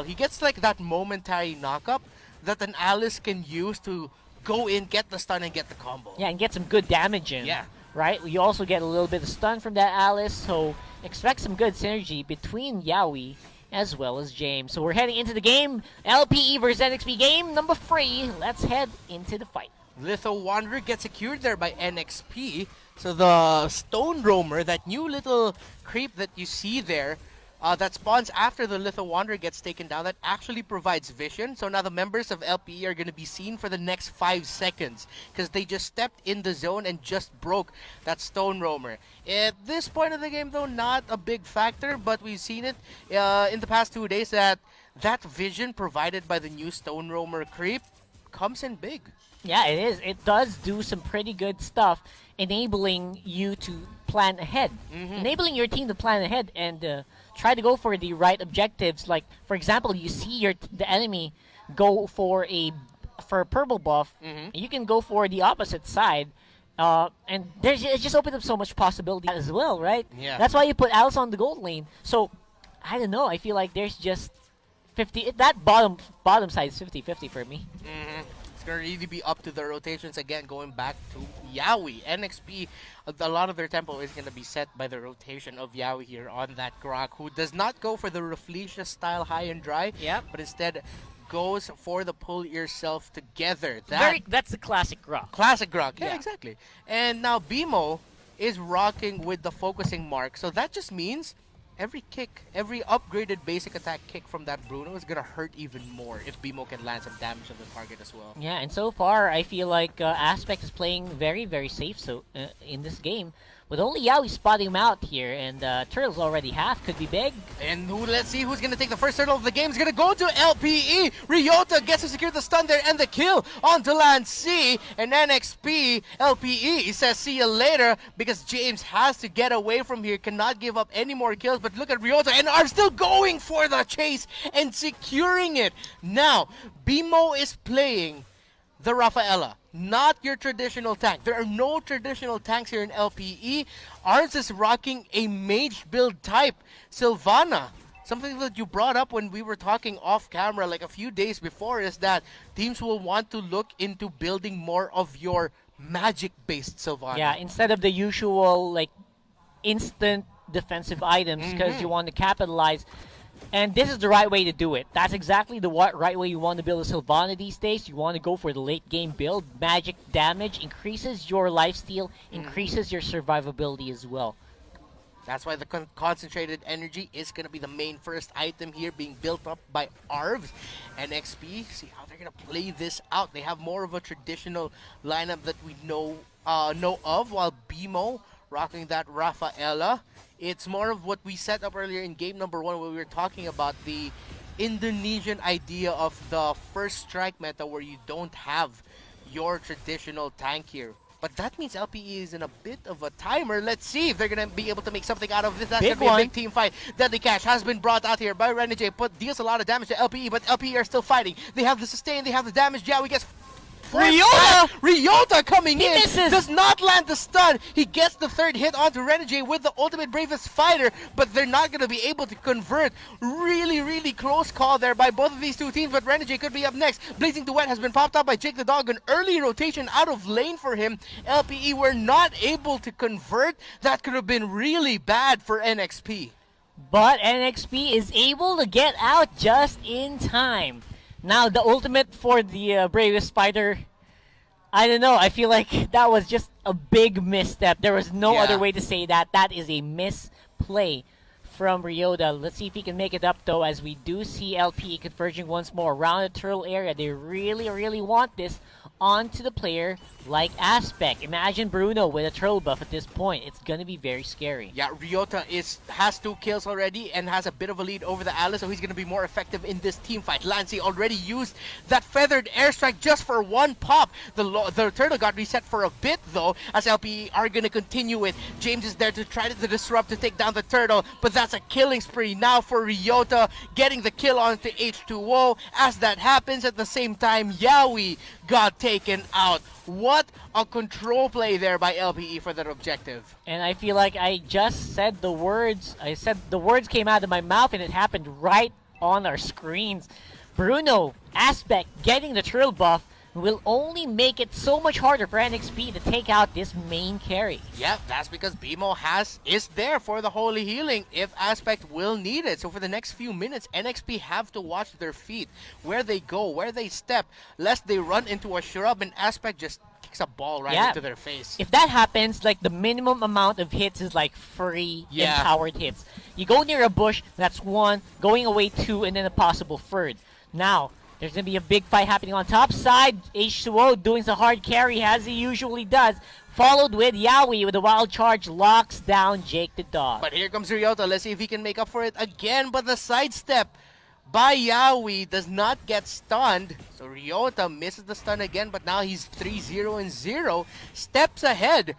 He gets like that momentary knock-up that an Alice can use to go in, get the stun, and get the combo. Yeah, and get some good damage in. Yeah. Right? You also get a little bit of stun from that Alice, so expect some good synergy between Yaoi as well as James. So we're heading into the game. LPE versus NXP game number 3. Let's head into the fight. Litho Wanderer gets secured there by NXP. So the Stone Roamer, that new little creep that you see there, that spawns after the Litho Wanderer gets taken down, that actually provides vision. So now the members of LPE are going to be seen for the next 5 seconds because they just stepped in the zone and just broke that Stone Roamer. At this point of the game, though, not a big factor, but we've seen it in the past 2 days that vision provided by the new Stone Roamer creep comes in big. Yeah, it is. It does do some pretty good stuff, enabling you to plan ahead. Enabling your team to plan ahead and try to go for the right objectives. Like, for example, you see the enemy go for a purple buff, you can go for the opposite side. And it just opens up so much possibility as well, right? Yeah. That's why you put Alice on the gold lane. So, I don't know. I feel like there's just 50. That bottom side is 50-50 for me. It's going to really be up to the rotations again, going back to Yaoi. NXP, a lot of their tempo is going to be set by the rotation of Yaoi here on that Grok, who does not go for the Rafflesia style high and dry, but instead goes for the pull yourself together. That's the classic Grok. Classic Grok, yeah, exactly. And now BMO is rocking with the focusing mark, so that just means every kick, every upgraded basic attack kick from that Bruno is going to hurt even more if BMO can land some damage on the target as well. Yeah, and so far, I feel like Aspect is playing very, very safe in this game. With only Yaoi spotting him out here, and Turtles already half, could be big. And let's see who's going to take the first turtle of the game. It's going to go to LPE. Ryota gets to secure the stun there and the kill onto Land C. And NXP, LPE says see you later because James has to get away from here, cannot give up any more kills. But look at Ryota and are still going for the chase and securing it. Now, BMO is playing the Rafaela, not your traditional tank. There are no traditional tanks here in LPE. Arns is rocking a mage build type, Sylvana. Something that you brought up when we were talking off camera like a few days before is that teams will want to look into building more of your magic-based Sylvana. Yeah, instead of the usual like instant defensive items, because you want to capitalize. And this is the right way to do it. That's exactly the right way you want to build a Sylvana these days. You want to go for the late game build. Magic damage increases your lifesteal, increases your survivability as well. That's why the concentrated energy is going to be the main first item here being built up by Arvs. And XP, see how they're going to play this out. They have more of a traditional lineup that we know of, while BMO rocking that Rafaela. It's more of what we set up earlier in game number 1 when we were talking about the Indonesian idea of the first strike meta where you don't have your traditional tank here. But that means LPE is in a bit of a timer. Let's see if they're going to be able to make something out of this. That's going to be a big team fight. Deadly Cash has been brought out here by Renegade, deals a lot of damage to LPE, but LPE are still fighting. They have the sustain, they have the damage. Yaoi gets Ryota coming in, does not land the stun. He gets the third hit onto Renegade with the ultimate bravest fighter, but they're not going to be able to convert. Really, really close call there by both of these two teams, but Renegade could be up next. Blazing Duet has been popped up by Jake the Dog, an early rotation out of lane for him. LPE were not able to convert. That could have been really bad for NXP. But NXP is able to get out just in time. Now, the ultimate for the bravest fighter, I don't know. I feel like that was just a big misstep. There was no other way to say that. That is a misplay from Ryota. Let's see if he can make it up, though, as we do see LPE converging once more around the turtle area. They really, really want this onto the player like Aspect. Imagine Bruno with a turtle buff at this point. It's going to be very scary. Yeah, Ryota has 2 kills already and has a bit of a lead over the Alice, so he's going to be more effective in this team fight. Lancey already used that feathered airstrike just for 1 pop. The turtle got reset for a bit, though, as LPE are going to continue it. James is there to try to disrupt to take down the turtle, but that's a killing spree now for Ryota, getting the kill onto H2O. As that happens, at the same time, Yaoi got taken out. What a control play there by LPE for that objective. And I feel like I just said the words. I said the words came out of my mouth and it happened right on our screens. Bruno, Aspect getting the turtle buff will only make it so much harder for NXP to take out this main carry. Yep, that's because BMO is there for the holy healing if Aspect will need it. So for the next few minutes, NXP have to watch their feet, where they go, where they step, lest they run into a shrub and Aspect just kicks a ball right into their face. If that happens, like the minimum amount of hits is like free empowered hits. You go near a bush, that's 1, going away 2, and then a possible third. Now, there's going to be a big fight happening on top side. H2O doing the hard carry as he usually does. Followed with Yaoi with a wild charge, locks down Jake the Dog. But here comes Ryota. Let's see if he can make up for it again. But the sidestep by Yaoi does not get stunned. So Ryota misses the stun again, but now he's 3-0-0. Steps ahead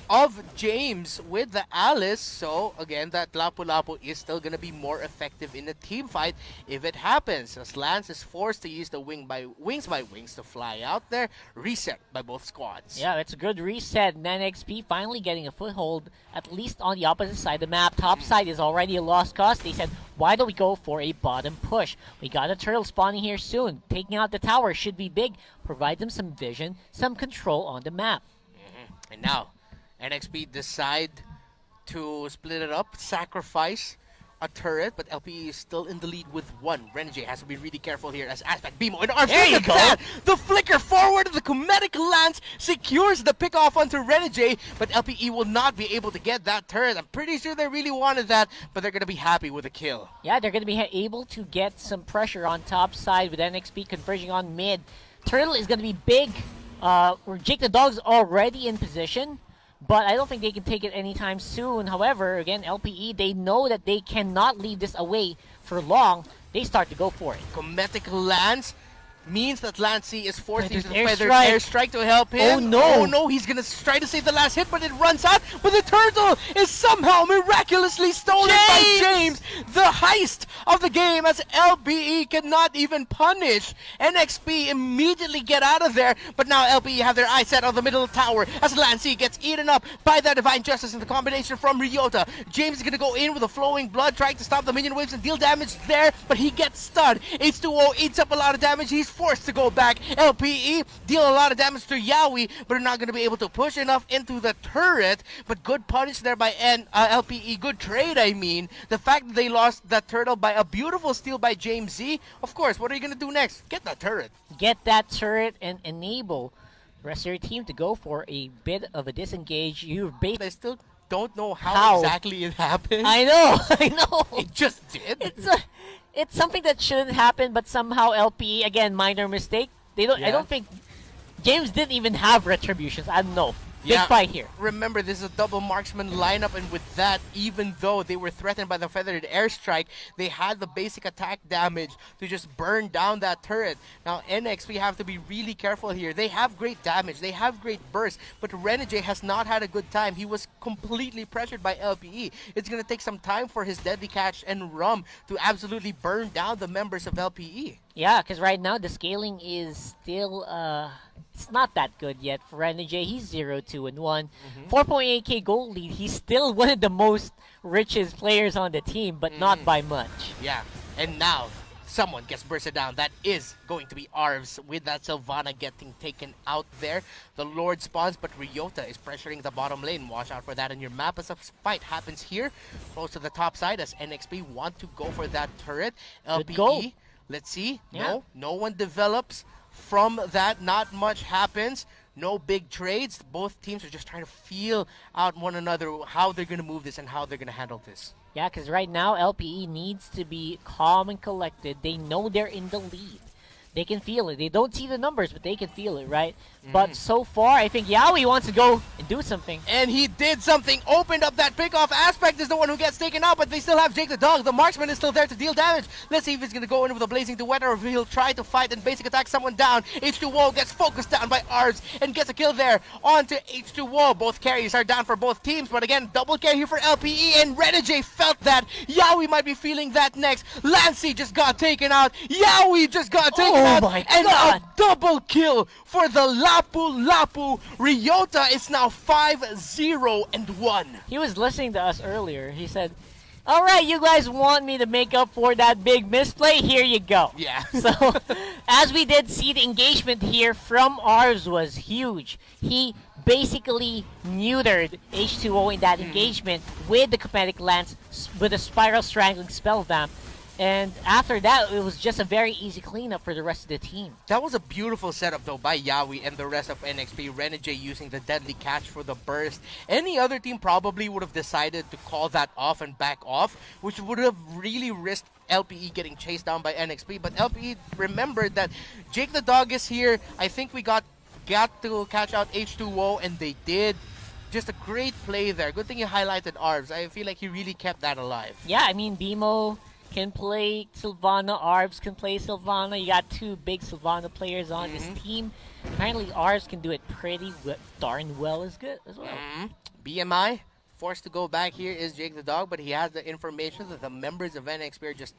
of James with the Alice. So again, that Lapu Lapu is still gonna be more effective in the team fight if it happens, as Lance is forced to use the wings by wings to fly out there. Reset by both squads. Yeah, it's a good reset. And NXP finally getting a foothold, at least on the opposite side of the map. Top side is already a lost cause. They said, why don't we go for a bottom push? We got a turtle spawning here soon. Taking out the tower should be big. Provide them some vision, some control on the map. And now NXP decide to split it up, sacrifice a turret, but LPE is still in the lead with 1. Renegade has to be really careful here as Aspect BMO in arms. There you go. That. The flicker forward of the Comedic Lance secures the pick off onto Renegade, but LPE will not be able to get that turret. I'm pretty sure they really wanted that, but they're going to be happy with the kill. Yeah, they're going to be able to get some pressure on top side with NXP converging on mid. Turtle is going to be big. Jake the Dog's already in position, but I don't think they can take it anytime soon. However, again, LPE, they know that they cannot leave this away for long. They start to go for it. Cometic Lance means that Lancey is forced to use the feathered airstrike. airstrike to help him. Oh no! Oh no, he's gonna try to save the last hit, but it runs out. But the turtle is somehow miraculously stolen by James. The heist of the game, as LBE cannot even punish. NXP immediately get out of there, but now LBE have their eyes set on the middle tower as Lancey gets eaten up by that Divine Justice in the combination from Ryota. James is gonna go in with a flowing blood, trying to stop the minion waves and deal damage there, but he gets stunned. H2O eats up a lot of damage. He's forced to go back. LPE deal a lot of damage to Yaoi, but are not going to be able to push enough into the turret. But good punish there by LPE. Good trade, I mean. The fact that they lost that turtle by a beautiful steal by James Z. Of course, what are you going to do next? Get that turret. Get that turret and enable the rest of your team to go for a bit of a disengage. I still don't know how exactly it happened. I know. It just did. It's something that shouldn't happen, but somehow LPE, again, minor mistake. I don't think James didn't even have retributions. I don't know. Big fight here. Remember, this is a double marksman lineup, and with that, even though they were threatened by the feathered airstrike, they had the basic attack damage to just burn down that turret. Now, NX, we have to be really careful here. They have great damage, they have great burst, but Renegade has not had a good time. He was completely pressured by LPE. It's going to take some time for his deadly catch and rum to absolutely burn down the members of LPE. Yeah, because right now the scaling is still it's not that good yet for Renegade. He's 0-2-1. 4.8k gold lead. He's still one of the most richest players on the team, but not by much. Yeah, and now someone gets bursted down. That is going to be Arvs with that Sylvana getting taken out there. The Lord spawns, but Ryota is pressuring the bottom lane. Watch out for that in your map as a fight happens here. Close to the top side as NXP want to go for that turret. LPE, let's see. Yeah. No one develops from that. Not much happens. No big trades. Both teams are just trying to feel out one another how they're going to move this and how they're going to handle this. Yeah, because right now LPE needs to be calm and collected. They know they're in the lead. They can feel it. They don't see the numbers, but they can feel it, right? But so far, I think Yaoi wants to go and do something. And he did something. Opened up that pickoff. Aspect is the one who gets taken out, but they still have Jake the Dog. The marksman is still there to deal damage. Let's see if he's going to go in with a blazing duet or if he'll try to fight and basic attack someone down. H2O gets focused down by Arvs and gets a kill there onto H2O. Both carries are down for both teams, but again, double carry here for LPE, and Renegade felt that. Yaoi might be feeling that next. Lancey just got taken out. Yaoi just got taken out. My and God. a double kill for the Lapu Lapu. Ryota is now 5-0-1. He was listening to us earlier. He said, All right, you guys want me to make up for that big misplay? Here you go. Yeah. So, as we did see, the engagement here from Arves was huge. He basically neutered H2O in that engagement with the Comedic Lance with a Spiral Strangling Spell Vamp. And after that, it was just a very easy cleanup for the rest of the team. That was a beautiful setup though by Yawi and the rest of NXP. Renegade using the deadly catch for the burst. Any other team probably would have decided to call that off and back off, which would have really risked LPE getting chased down by NXP. But LPE remembered that Jake the Dog is here. I think we got to catch out H2O, and they did. Just a great play there. Good thing you highlighted Arves. I feel like he really kept that alive. Yeah, I mean, BMO can play Sylvana, Arves can play Sylvana. You got two big Sylvana players on this team. Apparently, Arves can do it pretty darn well as well. BMI, forced to go back here is Jake the Dog, but he has the information that the members of NXP are just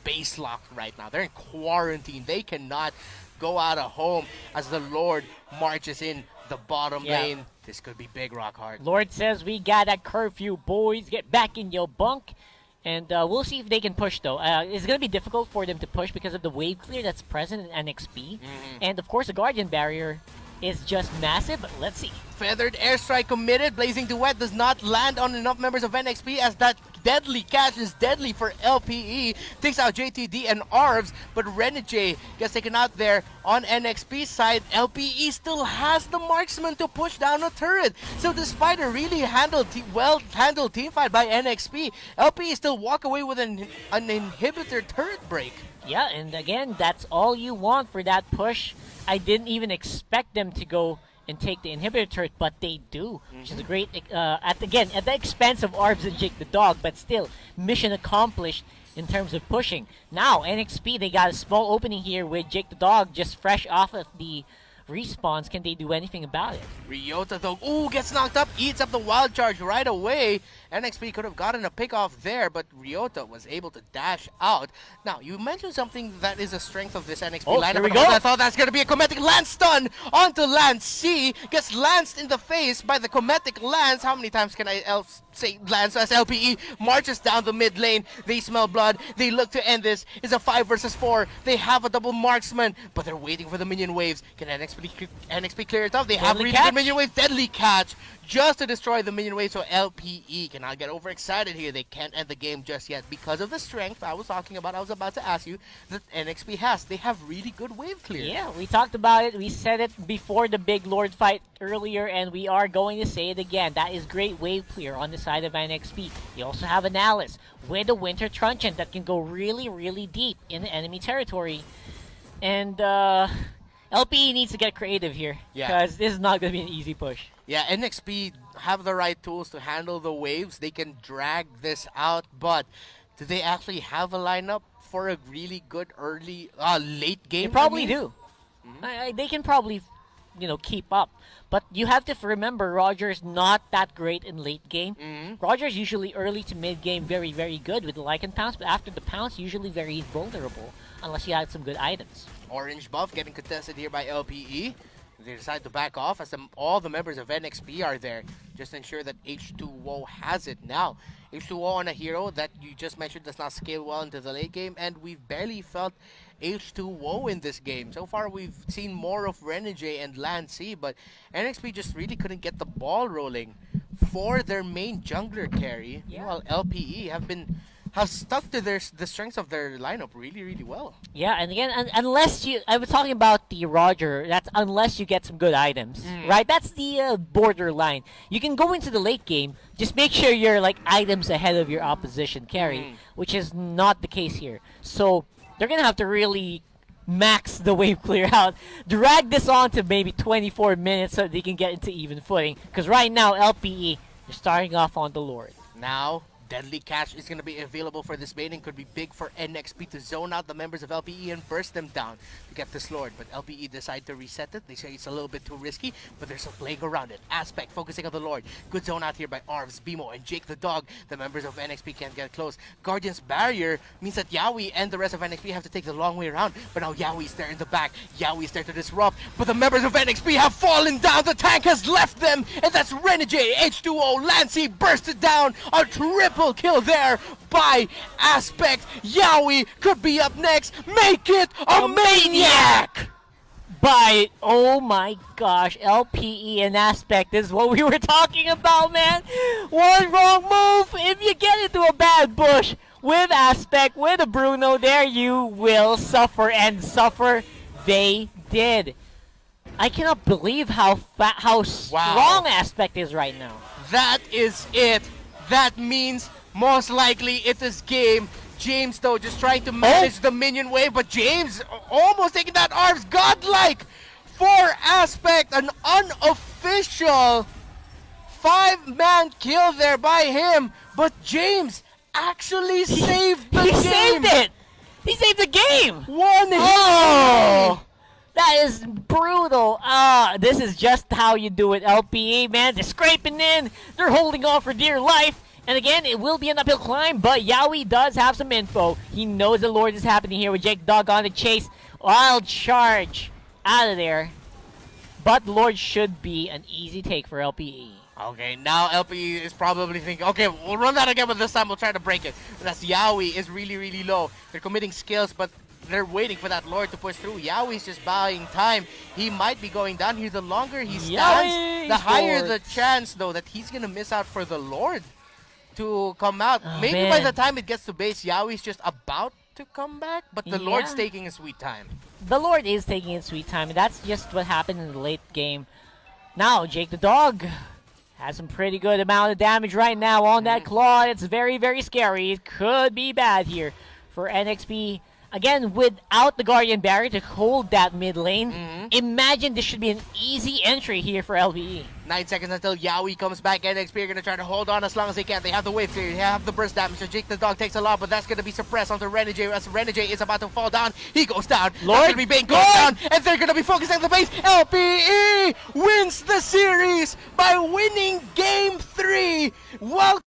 base locked right now. They're in quarantine. They cannot go out of home as the Lord marches in the bottom lane. This could be big, Rock Hard. Lord says, we got a curfew, boys. Get back in your bunk. And we'll see if they can push, though. It's going to be difficult for them to push because of the wave clear that's present in NXP. And, of course, the Guardian Barrier is just massive, but let's see. Feathered Airstrike committed. Blazing Duet does not land on enough members of NXP as that deadly catch is deadly for LPE. Takes out JTD and Arves, but Renegade gets taken out there on NXP's side. LPE still has the marksman to push down a turret. So despite a really well-handled team fight by NXP, LPE still walk away with an inhibitor turret break. Yeah, and again, that's all you want for that push. I didn't even expect them to go and take the inhibitor turret, but they do, which is a great, at the expense of Arves and Jake the Dog, but still, mission accomplished in terms of pushing. Now, NXP, they got a small opening here with Jake the Dog just fresh off of the respawns. Can they do anything about it? Ryota though, gets knocked up, eats up the wild charge right away. NXP could have gotten a pick off there, but Ryota was able to dash out. Now, you mentioned something that is a strength of this NXP lineup. There we go. I thought that's going to be a Cometic Lance stun onto Lance C. Gets lanced in the face by the Cometic Lance. How many times can I say Lance as LPE marches down the mid lane? They smell blood. They look to end this. It's a 5 versus 4. They have a double marksman, but they're waiting for the minion waves. Can NXP clear it off? They have really good minion wave. Deadly catch just to destroy the minion wave, so LPE cannot get overexcited here. They can't end the game just yet because of the strength I was talking about. I was about to ask you that NXP has. They have really good wave clear. Yeah, we talked about it. We said it before the big Lord fight earlier, and we are going to say it again. That is great wave clear on the side of NXP. You also have an Alice with a Winter Truncheon that can go really, really deep in the enemy territory. And LPE needs to get creative here because this is not going to be an easy push. Yeah, NXP have the right tools to handle the waves. They can drag this out, but do they actually have a lineup for a really good late game? They probably do. They can probably, keep up. But you have to remember, Roger's not that great in late game. Roger's usually early to mid game very, very good with the Lycan Pounce, but after the Pounce, usually very vulnerable unless you had some good items. Orange buff getting contested here by LPE. They decide to back off as all the members of NXP are there. Just to ensure that H2O has it now. H2O on a hero that you just mentioned does not scale well into the late game, and we've barely felt H2O in this game. So far, we've seen more of Renegade and Lancy, but NXP just really couldn't get the ball rolling for their main jungler carry. While LPE have stuck to the strengths of their lineup really, really well. Yeah, and again, unless I was talking about the Roger, that's unless you get some good items, right? That's the borderline. You can go into the late game, just make sure you're items ahead of your opposition carry, which is not the case here. So they're gonna have to really max the wave clear out, drag this on to maybe 24 minutes so they can get into even footing. Because right now, LPE, they're starting off on the Lord. Now, Deadly Catch is going to be available for this baiting. Could be big for NXP to zone out the members of LPE and burst them down to get this Lord. But LPE decide to reset it. They say it's a little bit too risky, but there's a playing around it. Aspect focusing on the Lord. Good zone out here by Arves, Bimo, and Jake the Dog. The members of NXP can't get close. Guardian's Barrier means that Yawi and the rest of NXP have to take the long way around. But now Yawi's there in the back. Yawi's there to disrupt. But the members of NXP have fallen down. The tank has left them. And that's Renegade, H2O, Lancy bursted down. A triple triple kill there by Aspect. Yowie could be up next. Make it a maniac! By, oh my gosh, LPE and Aspect is what we were talking about, man. One wrong move, if you get into a bad bush with Aspect, with a Bruno there, you will suffer, and suffer they did. I cannot believe how strong Aspect is right now. That is it. That means most likely it is game. James, though, just trying to manage the minion wave, but James almost taking that arms. Godlike for Aspect. An unofficial 5-man kill there by him, but James actually saved the game. He saved it! He saved the game! One hit. Oh! That is brutal. This is just how you do it, LPE, man. They're scraping in. They're holding on for dear life. And again, it will be an uphill climb, but Yowie does have some info. He knows the Lord is happening here with Jake Dog on the chase. Wild charge out of there. But Lord should be an easy take for LPE. Okay, now LPE is probably thinking, okay, we'll run that again, but this time we'll try to break it. And that's Yowie is really, really low. They're committing skills, but they're waiting for that Lord to push through. Yowie's just buying time. He might be going down here. The longer he stands, the higher the chance, though, that he's going to miss out for the Lord to come out. Maybe by the time it gets to base, Yowie's just about to come back, but the Lord's taking a sweet time. The Lord is taking his sweet time, and that's just what happened in the late game. Now, Jake the Dog has some pretty good amount of damage right now on that claw. It's very, very scary. It could be bad here for NXP. Again, without the Guardian Barrier to hold that mid lane, imagine this should be an easy entry here for LPE. 9 seconds until Yowie comes back. NXP are going to try to hold on as long as they can. They have the wave clear. They have the burst damage. So Jake the Dog takes a lot, but that's going to be suppressed onto Renegade as Renegade is about to fall down. He goes down. Lord, Bane goes down, and they're going to be focusing on the base. LPE wins the series by winning Game 3. Welcome.